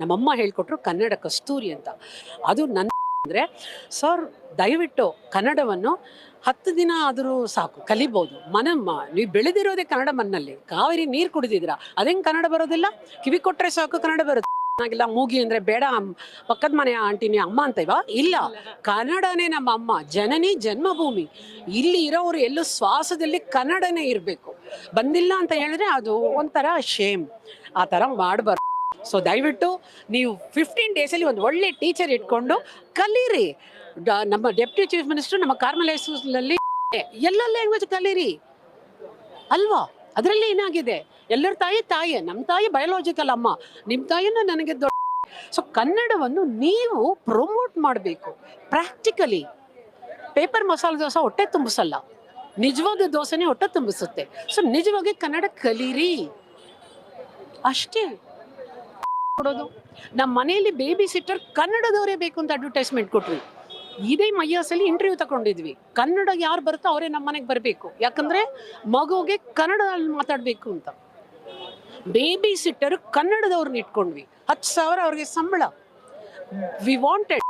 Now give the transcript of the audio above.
ನಮ್ಮಮ್ಮ ಹೇಳ್ಕೊಟ್ರು ಕನ್ನಡ ಕಸ್ತೂರಿ ಅಂತ. ಅದು ನನ್ನ ಅಂದರೆ ಸರ್ ದಯವಿಟ್ಟು ಕನ್ನಡವನ್ನು 10 ದಿನ ಆದರೂ ಸಾಕು ಕಲಿಬೋದು. ನೀವು ಬೆಳೆದಿರೋದೇ ಕನ್ನಡ ಮಣ್ಣಲ್ಲಿ, ಕಾವೇರಿ ನೀರು ಕುಡಿದಿದ್ದೀರಾ, ಅದೇಂಗೆ ಕನ್ನಡ ಬರೋದಿಲ್ಲ? ಕಿವಿ ಕೊಟ್ಟರೆ ಸಾಕು ಕನ್ನಡ ಬರುತ್ತೆ. ಆಗಿಲ್ಲ ಮೂಗಿ ಅಂದರೆ ಬೇಡ ಪಕ್ಕದ ಮನೆ ಆಂಟಿನಿ ಅಮ್ಮ ಅಂತೇವಾ? ಇಲ್ಲ, ಕನ್ನಡನೇ ನಮ್ಮ ಅಮ್ಮ, ಜನನಿ ಜನ್ಮಭೂಮಿ. ಇಲ್ಲಿ ಇರೋರು ಎಲ್ಲೂ ಶ್ವಾಸದಲ್ಲಿ ಕನ್ನಡನೇ ಇರಬೇಕು. ಬಂದಿಲ್ಲ ಅಂತ ಹೇಳಿದ್ರೆ ಅದು ಒಂಥರ ಶೇಮ್. ಆ ಥರ ಮಾಡಬಾರ್ದು. ಸೊ ದಯವಿಟ್ಟು ನೀವು 15 ಡೇಸಲ್ಲಿ ಒಂದು ಒಳ್ಳೆ ಟೀಚರ್ ಇಟ್ಕೊಂಡು ಕಲೀರಿ. ನಮ್ಮ ಡೆಪ್ಯೂಟಿ ಚೀಫ್ ಮಿನಿಸ್ಟರ್ ನಮ್ಮ ಕಾರ್ಮಲೈಸಲ್ಲಿ ಎಲ್ಲ ಲ್ಯಾಂಗ್ವೇಜ್ ಕಲೀರಿ ಅಲ್ವಾ? ಅದರಲ್ಲಿ ಏನಾಗಿದೆ? ಎಲ್ಲರ ತಾಯಿಯೇ, ನಮ್ಮ ತಾಯಿ ಬಯೋಲಾಜಿಕಲ್ ಅಮ್ಮ, ನಿಮ್ಮ ತಾಯಿನ ನನಗೆ ದೊಡ್ಡ. ಸೊ ಕನ್ನಡವನ್ನು ನೀವು ಪ್ರಮೋಟ್ ಮಾಡಬೇಕು ಪ್ರಾಕ್ಟಿಕಲಿ. ಪೇಪರ್ ಮಸಾಲೆ ದೋಸೆ ಹೊಟ್ಟೆ ತುಂಬಿಸಲ್ಲ, ನಿಜವಾದ ದೋಸೆನೇ ಹೊಟ್ಟೆ ತುಂಬಿಸುತ್ತೆ. ಸೊ ನಿಜವಾಗಿ ಕನ್ನಡ ಕಲೀರಿ ಅಷ್ಟೇ. ಕೊಡೋದು ನಮ್ಮ ಮನೆಯಲ್ಲಿ ಬೇಬಿ ಸಿಟ್ಟರ್ ಕನ್ನಡದವರೇ ಬೇಕು ಅಂತ ಅಡ್ವರ್ಟೈಸ್ಮೆಂಟ್ ಕೊಟ್ವಿ. ಇದೇ ಮೈಯಾಸಲ್ಲಿ ಇಂಟರ್ವ್ಯೂ ತಗೊಂಡಿದ್ವಿ. ಕನ್ನಡ ಯಾರು ಬರುತ್ತೋ ಅವರೇ ನಮ್ಮ ಮನೆಗೆ ಬರಬೇಕು, ಯಾಕಂದ್ರೆ ಮಗುಗೆ ಕನ್ನಡದಲ್ಲಿ ಮಾತಾಡಬೇಕು ಅಂತ. Baby sitter ಕನ್ನಡದವ್ರನ್ನ ಇಟ್ಕೊಂಡ್ವಿ. 10,000 ಅವ್ರಿಗೆ ಸಂಬಳ. We wanted